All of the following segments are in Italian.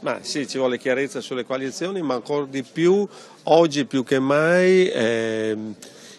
Ma sì, ci vuole chiarezza sulle coalizioni, ma ancora di più, oggi più che mai,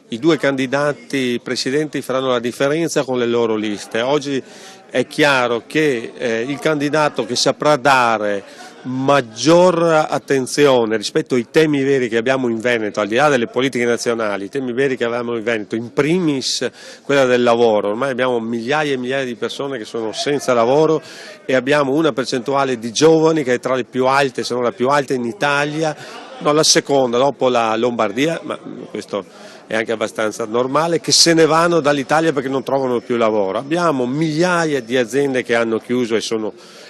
i due candidati presidenti faranno la differenza con le loro liste. Oggi è chiaro che il candidato che saprà dare maggior attenzione rispetto ai temi veri che abbiamo in Veneto, al di là delle politiche nazionali, i temi veri che abbiamo in Veneto, in primis quella del lavoro. Ormai abbiamo migliaia e migliaia di persone che sono senza lavoro e abbiamo una percentuale di giovani che è tra le più alte, se non la più alta in Italia, no, la seconda dopo la Lombardia, ma questo è anche abbastanza normale, che se ne vanno dall'Italia perché non trovano più lavoro. Abbiamo migliaia di aziende che hanno chiuso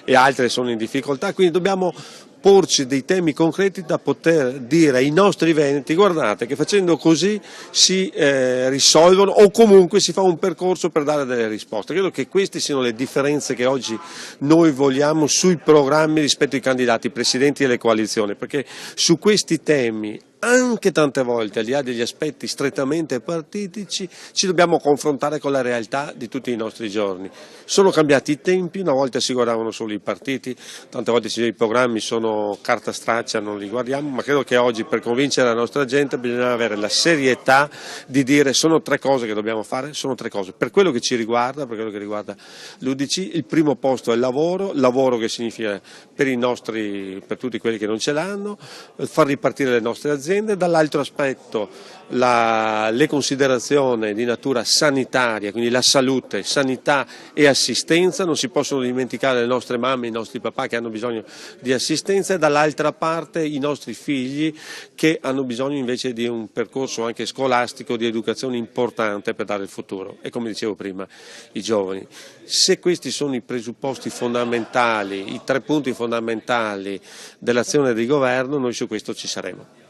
e altre sono in difficoltà, quindi dobbiamo porci dei temi concreti da poter dire ai nostri veneti: guardate che facendo così si risolvono, o comunque si fa un percorso per dare delle risposte. Credo che queste siano le differenze che oggi noi vogliamo sui programmi rispetto ai candidati presidenti delle coalizioni, perché su questi temi, anche tante volte, al di là degli aspetti strettamente partitici, ci dobbiamo confrontare con la realtà di tutti i nostri giorni. Sono cambiati i tempi, una volta si guardavano solo i partiti, tante volte i programmi sono carta straccia, non li guardiamo, ma credo che oggi per convincere la nostra gente bisogna avere la serietà di dire: sono tre cose che dobbiamo fare, sono tre cose. Per quello che ci riguarda, per quello che riguarda l'UDC, il primo posto è il lavoro che significa per tutti quelli che non ce l'hanno, far ripartire le nostre aziende, dall'altro aspetto le considerazioni di natura sanitaria, quindi la salute, sanità e assistenza. Non si possono dimenticare le nostre mamme, i nostri papà che hanno bisogno di assistenza, e dall'altra parte i nostri figli che hanno bisogno invece di un percorso anche scolastico, di educazione importante per dare il futuro, e come dicevo prima i giovani. Se questi sono i presupposti fondamentali, i tre punti fondamentali dell'azione di governo, noi su questo ci saremo.